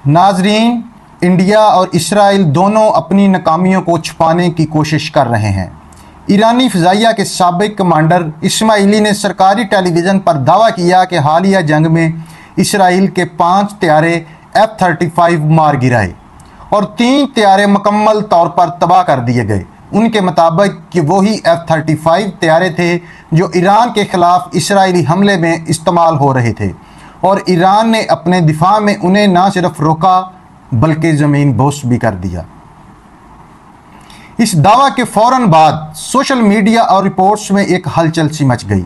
नाजरीन, इंडिया और इसराइल दोनों अपनी नाकामियों को छुपाने की कोशिश कर रहे हैं। ईरानी फ़िज़ाइया के साबिक़ कमांडर इस्माइली ने सरकारी टेलीविज़न पर दावा किया कि हालिया जंग में इसराइल के 5 तैयारे F-35 मार गिराए और 3 तैयारे मुकम्मल तौर पर तबाह कर दिए गए। उनके मुताबिक कि वही F-35 तैयारे थे जो ईरान के ख़िलाफ़ इसराइली हमले में इस्तेमाल हो रहे थे और ईरान ने अपने दिफा में उन्हें न सिर्फ रोका बल्कि ज़मीन बोस भी कर दिया। इस दावा के फ़ौरन बाद सोशल मीडिया और रिपोर्ट्स में एक हलचल सी मच गई,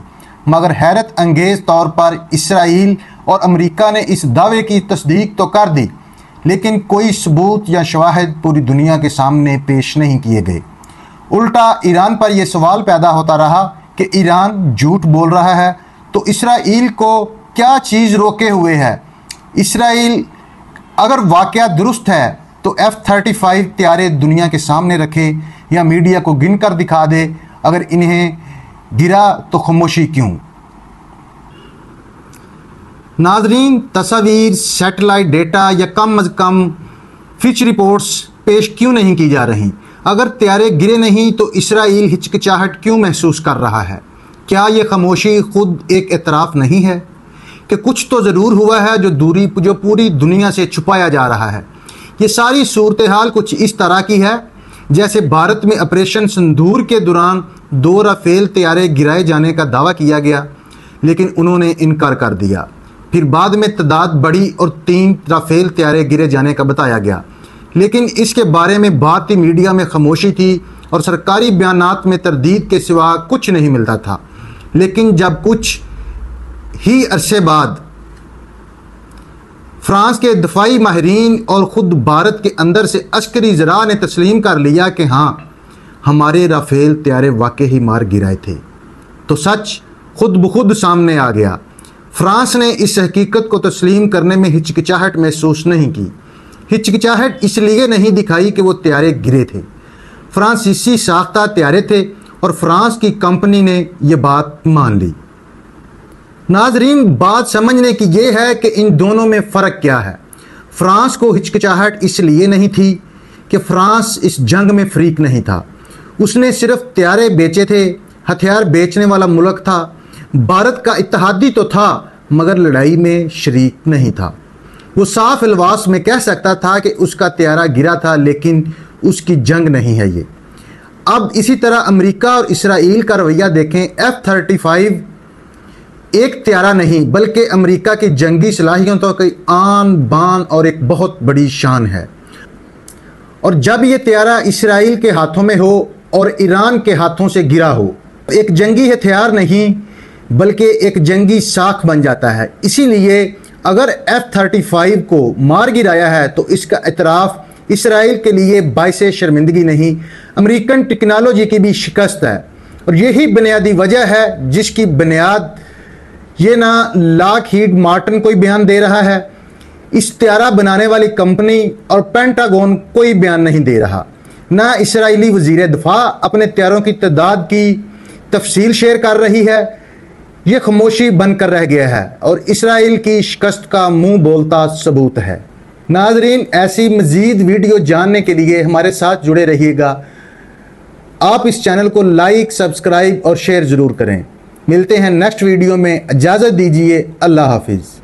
मगर हैरत अंगेज़ तौर पर इसराइल और अमेरिका ने इस दावे की तस्दीक तो कर दी, लेकिन कोई सबूत या शवाहिद पूरी दुनिया के सामने पेश नहीं किए गए। उल्टा ईरान पर यह सवाल पैदा होता रहा कि ईरान झूठ बोल रहा है तो इसराइल को क्या चीज़ रोके हुए है। इसराइल अगर वाक़या दुरुस्त है तो F-35 तैयारे दुनिया के सामने रखे या मीडिया को गिन कर दिखा दे। अगर इन्हें गिरा तो खामोशी क्यों? नाजरीन, तस्वीर, सैटेलाइट डेटा या कम अज़ कम फिच रिपोर्ट्स पेश क्यों नहीं की जा रही? अगर तैयारे गिरे नहीं तो इसराइल हिचकिचाहट क्यों महसूस कर रहा है? क्या ये खामोशी खुद एक एतराफ़ नहीं है कि कुछ तो ज़रूर हुआ है जो पूरी दुनिया से छुपाया जा रहा है? ये सारी सूरत हाल कुछ इस तरह की है जैसे भारत में ऑपरेशन सिंदूर के दौरान 2 राफेल तैयारे गिराए जाने का दावा किया गया, लेकिन उन्होंने इनकार कर दिया। फिर बाद में तादाद बढ़ी और 3 राफेल तैयारे गिरे जाने का बताया गया, लेकिन इसके बारे में भारतीय मीडिया में खामोशी थी और सरकारी बयानात में तरदीद के सिवा कुछ नहीं मिलता था। लेकिन जब कुछ ही अरसे बाद फ्रांस के दफाई माहिरीन और ख़ुद भारत के अंदर से अस्करी ज़रा ने तस्लीम कर लिया कि हाँ, हमारे राफेल तैयारे वाकई ही मार गिराए थे, तो सच खुद ब खुद सामने आ गया। फ्रांस ने इस हकीकत को तस्लीम करने में हिचकिचाहट महसूस नहीं की। हिचकिचाहट इसलिए नहीं दिखाई कि वो तैयारे गिरे थे। फ्रांसीसी साख्ता तैयारे थे और फ्रांस की कंपनी ने यह बात मान ली। नाजरीन, बात समझने की ये है कि इन दोनों में फ़र्क क्या है। फ्रांस को हिचकिचाहट इसलिए नहीं थी कि फ्रांस इस जंग में फ़रीक नहीं था। उसने सिर्फ तैयारे बेचे थे, हथियार बेचने वाला मुल्क था। भारत का इत्तेहादी तो था मगर लड़ाई में शरीक नहीं था। वो साफ अल्फाज में कह सकता था कि उसका तैयारा गिरा था, लेकिन उसकी जंग नहीं है ये। अब इसी तरह अमेरिका और इसराइल का रवैया देखें। F-35 एक तैयारा नहीं बल्कि अमेरिका की जंगी सलाहियतों की आन बान और एक बहुत बड़ी शान है। और जब ये तैयारा इसराइल के हाथों में हो और ईरान के हाथों से गिरा हो, एक जंगी हथियार नहीं बल्कि एक जंगी साख बन जाता है। इसीलिए अगर F-35 को मार गिराया है तो इसका एतराफ़ इसराइल के लिए बाइसे शर्मिंदगी नहीं, अमेरिकन टेक्नोलॉजी की भी शिकस्त है। और यही बुनियादी वजह है जिसकी बुनियाद ये ना लॉकहीड मार्टिन कोई बयान दे रहा है, इस तैयारा बनाने वाली कंपनी और पेंटागन कोई बयान नहीं दे रहा, ना इसराइली वज़ीर दिफा अपने तैयारों की तादाद की तफसील शेयर कर रही है। ये खामोशी बनकर रह गया है और इसराइल की शिकस्त का मुंह बोलता सबूत है। नाजरीन, ऐसी मज़ीद वीडियो जानने के लिए हमारे साथ जुड़े रहिएगा। आप इस चैनल को लाइक, सब्सक्राइब और शेयर ज़रूर करें। मिलते हैं नेक्स्ट वीडियो में। इजाज़त दीजिए। अल्लाह हाफिज़।